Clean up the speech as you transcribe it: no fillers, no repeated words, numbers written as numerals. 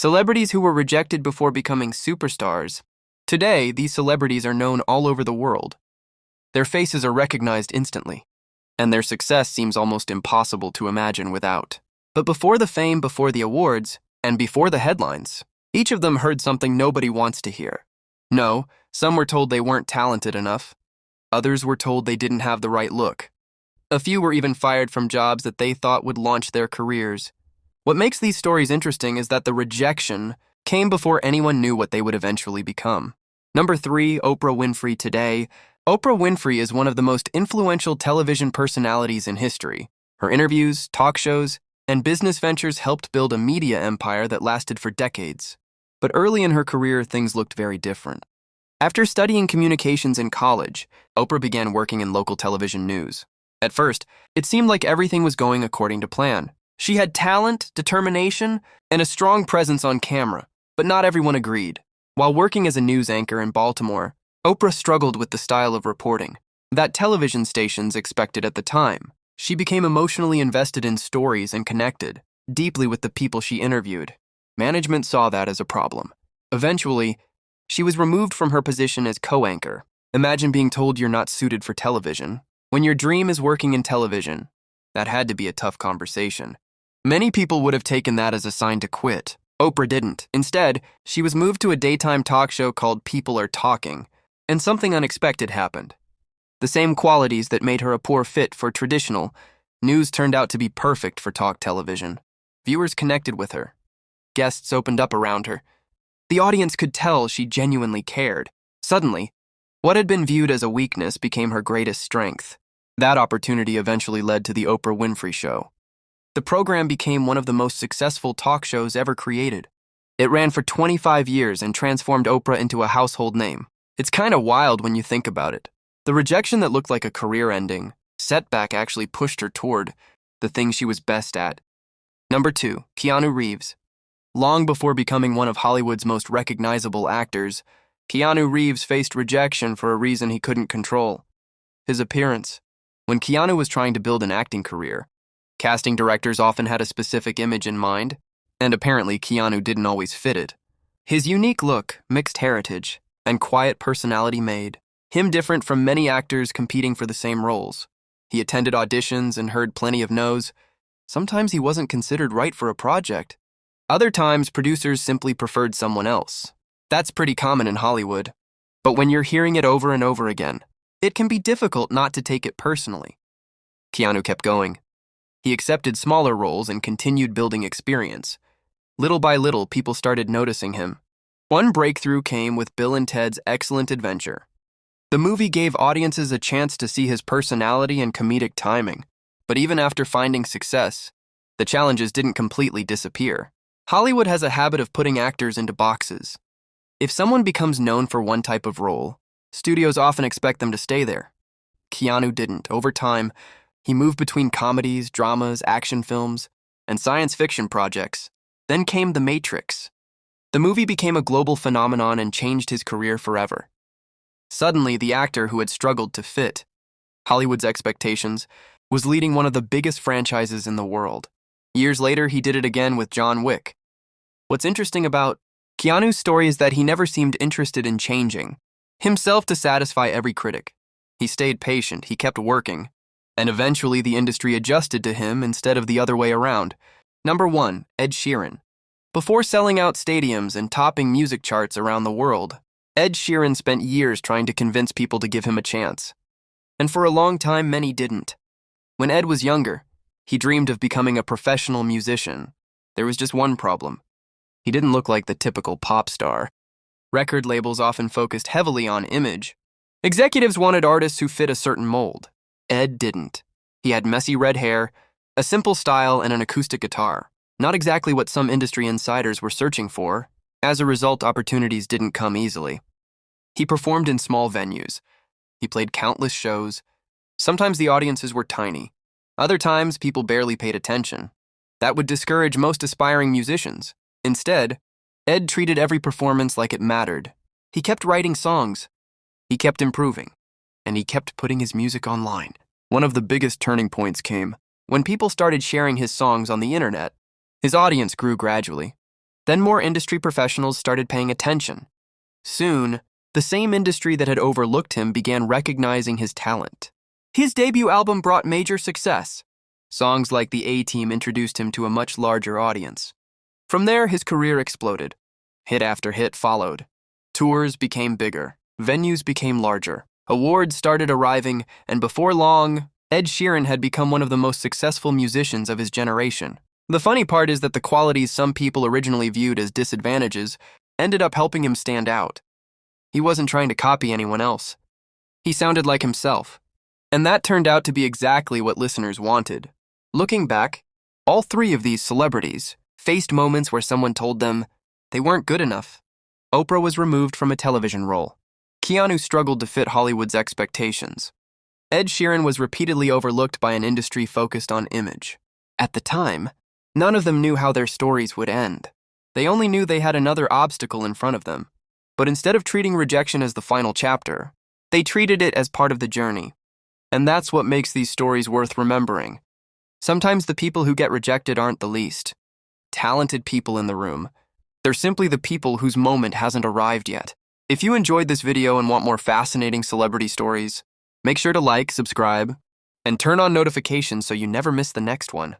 Celebrities who were rejected before becoming superstars. Today, these celebrities are known all over the world. Their faces are recognized instantly, and their success seems almost impossible to imagine without. But before the fame, before the awards, and before the headlines, each of them heard something nobody wants to hear. No, some were told they weren't talented enough. Others were told they didn't have the right look. A few were even fired from jobs that they thought would launch their careers. What makes these stories interesting is that the rejection came before anyone knew what they would eventually become. Number 3, Oprah Winfrey today. Oprah Winfrey is one of the most influential television personalities in history. Her interviews, talk shows, and business ventures helped build a media empire that lasted for decades. But early in her career, things looked very different. After studying communications in college, Oprah began working in local television news. At first, it seemed like everything was going according to plan. She had talent, determination, and a strong presence on camera, but not everyone agreed. While working as a news anchor in Baltimore, Oprah struggled with the style of reporting that television stations expected at the time. She became emotionally invested in stories and connected deeply with the people she interviewed. Management saw that as a problem. Eventually, she was removed from her position as co-anchor. Imagine being told you're not suited for television. When your dream is working in television, that had to be a tough conversation. Many people would have taken that as a sign to quit. Oprah didn't. Instead, she was moved to a daytime talk show called People Are Talking, and something unexpected happened. The same qualities that made her a poor fit for traditional news turned out to be perfect for talk television. Viewers connected with her. Guests opened up around her. The audience could tell she genuinely cared. Suddenly, what had been viewed as a weakness became her greatest strength. That opportunity eventually led to The Oprah Winfrey Show. The program became one of the most successful talk shows ever created. It ran for 25 years and transformed Oprah into a household name. It's kind of wild when you think about it. The rejection that looked like a career-ending setback actually pushed her toward the thing she was best at. Number 2, Keanu Reeves. Long before becoming one of Hollywood's most recognizable actors, Keanu Reeves faced rejection for a reason he couldn't control: his appearance. When Keanu was trying to build an acting career, casting directors often had a specific image in mind, and apparently Keanu didn't always fit it. His unique look, mixed heritage, and quiet personality made him different from many actors competing for the same roles. He attended auditions and heard plenty of no's. Sometimes he wasn't considered right for a project. Other times, producers simply preferred someone else. That's pretty common in Hollywood. But when you're hearing it over and over again, it can be difficult not to take it personally. Keanu kept going. He accepted smaller roles and continued building experience. Little by little, people started noticing him. One breakthrough came with Bill and Ted's Excellent Adventure. The movie gave audiences a chance to see his personality and comedic timing. But even after finding success, the challenges didn't completely disappear. Hollywood has a habit of putting actors into boxes. If someone becomes known for one type of role, studios often expect them to stay there. Keanu didn't. Over time, he moved between comedies, dramas, action films, and science fiction projects. Then came The Matrix. The movie became a global phenomenon and changed his career forever. Suddenly, the actor who had struggled to fit Hollywood's expectations was leading one of the biggest franchises in the world. Years later, he did it again with John Wick. What's interesting about Keanu's story is that he never seemed interested in changing himself to satisfy every critic. He stayed patient, he kept working, and eventually the industry adjusted to him instead of the other way around. Number 1, Ed Sheeran. Before selling out stadiums and topping music charts around the world, Ed Sheeran spent years trying to convince people to give him a chance. And for a long time, many didn't. When Ed was younger, he dreamed of becoming a professional musician. There was just one problem. He didn't look like the typical pop star. Record labels often focused heavily on image. Executives wanted artists who fit a certain mold. Ed didn't. He had messy red hair, a simple style, and an acoustic guitar. Not exactly what some industry insiders were searching for. As a result, opportunities didn't come easily. He performed in small venues. He played countless shows. Sometimes the audiences were tiny. Other times, people barely paid attention. That would discourage most aspiring musicians. Instead, Ed treated every performance like it mattered. He kept writing songs. He kept improving. And he kept putting his music online. One of the biggest turning points came when people started sharing his songs on the internet. His audience grew gradually. Then more industry professionals started paying attention. Soon, the same industry that had overlooked him began recognizing his talent. His debut album brought major success. Songs like The A-Team introduced him to a much larger audience. From there, his career exploded. Hit after hit followed. Tours became bigger. Venues became larger. Awards started arriving, and before long, Ed Sheeran had become one of the most successful musicians of his generation. The funny part is that the qualities some people originally viewed as disadvantages ended up helping him stand out. He wasn't trying to copy anyone else. He sounded like himself. And that turned out to be exactly what listeners wanted. Looking back, all three of these celebrities faced moments where someone told them they weren't good enough. Oprah was removed from a television role. Keanu struggled to fit Hollywood's expectations. Ed Sheeran was repeatedly overlooked by an industry focused on image. At the time, none of them knew how their stories would end. They only knew they had another obstacle in front of them. But instead of treating rejection as the final chapter, they treated it as part of the journey. And that's what makes these stories worth remembering. Sometimes the people who get rejected aren't the least talented people in the room. They're simply the people whose moment hasn't arrived yet. If you enjoyed this video and want more fascinating celebrity stories, make sure to like, subscribe, and turn on notifications so you never miss the next one.